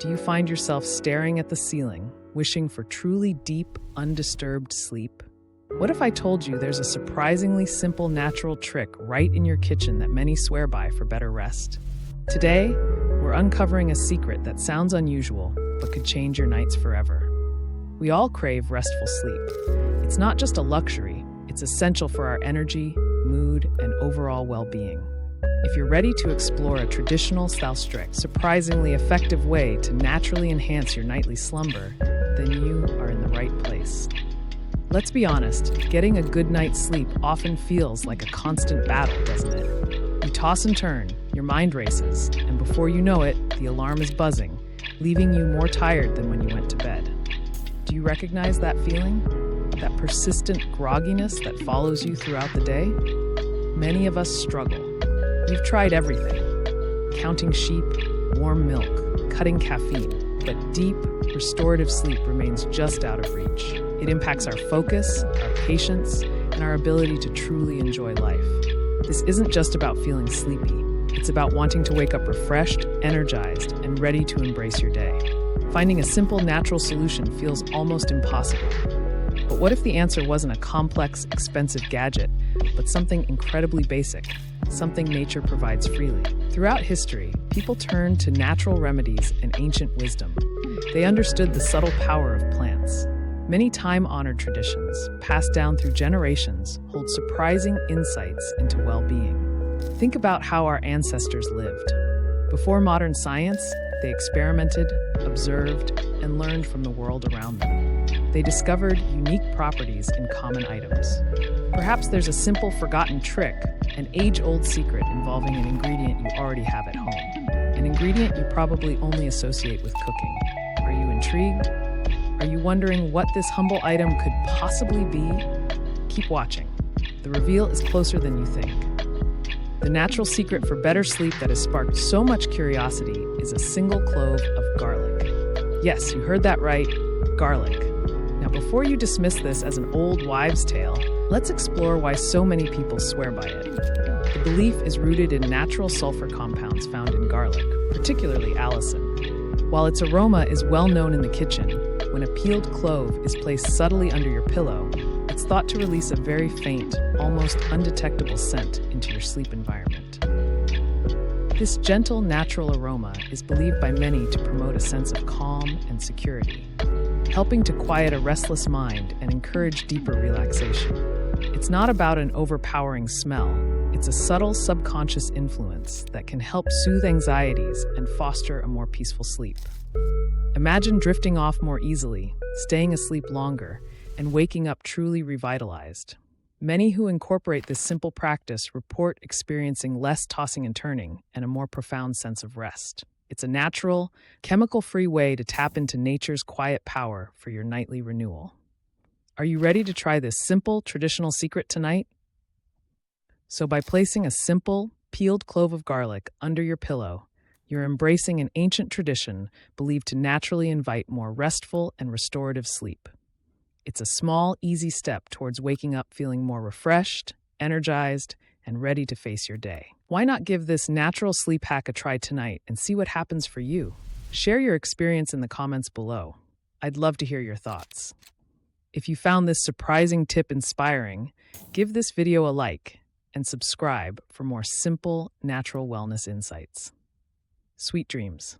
Do you find yourself staring at the ceiling, wishing for truly deep, undisturbed sleep? What if I told you there's a surprisingly simple natural trick right in your kitchen that many swear by for better rest? Today, we're uncovering a secret that sounds unusual, but could change your nights forever. We all crave restful sleep. It's not just a luxury, it's essential for our energy, mood, and overall well-being. If you're ready to explore a traditional, strict, surprisingly effective way to naturally enhance your nightly slumber, then you are in the right place. Let's be honest, getting a good night's sleep often feels like a constant battle, doesn't it? You toss and turn, your mind races, and before you know it, the alarm is buzzing, leaving you more tired than when you went to bed. Do you recognize that feeling? That persistent grogginess that follows you throughout the day? Many of us struggle. We've tried everything. Counting sheep, warm milk, cutting caffeine, but deep, restorative sleep remains just out of reach. It impacts our focus, our patience, and our ability to truly enjoy life. This isn't just about feeling sleepy. It's about wanting to wake up refreshed, energized, and ready to embrace your day. Finding a simple, natural solution feels almost impossible. But what if the answer wasn't a complex, expensive gadget, but something incredibly basic? Something nature provides freely. Throughout history, people turned to natural remedies and ancient wisdom. They understood the subtle power of plants. Many time-honored traditions, passed down through generations, hold surprising insights into well-being. Think about how our ancestors lived. Before modern science, they experimented, observed, and learned from the world around them. They discovered unique properties in common items. Perhaps there's a simple forgotten trick, an age-old secret involving an ingredient you already have at home. An ingredient you probably only associate with cooking. Are you intrigued? Are you wondering what this humble item could possibly be? Keep watching. The reveal is closer than you think. The natural secret for better sleep that has sparked so much curiosity is a single clove of garlic. Yes, you heard that right, garlic. Now, before you dismiss this as an old wives' tale, let's explore why so many people swear by it. The belief is rooted in natural sulfur compounds found in garlic, particularly allicin. While its aroma is well known in the kitchen, when a peeled clove is placed subtly under your pillow, it's thought to release a very faint, almost undetectable scent into your sleep environment. This gentle, natural aroma is believed by many to promote a sense of calm and security, helping to quiet a restless mind and encourage deeper relaxation. It's not about an overpowering smell. It's a subtle subconscious influence that can help soothe anxieties and foster a more peaceful sleep. Imagine drifting off more easily, staying asleep longer, and waking up truly revitalized. Many who incorporate this simple practice report experiencing less tossing and turning and a more profound sense of rest. It's a natural, chemical-free way to tap into nature's quiet power for your nightly renewal. Are you ready to try this simple, traditional secret tonight? So by placing a simple, peeled clove of garlic under your pillow, you're embracing an ancient tradition believed to naturally invite more restful and restorative sleep. It's a small, easy step towards waking up feeling more refreshed, energized, and ready to face your day. Why not give this natural sleep hack a try tonight and see what happens for you? Share your experience in the comments below. I'd love to hear your thoughts. If you found this surprising tip inspiring, give this video a like and subscribe for more simple, natural wellness insights. Sweet dreams.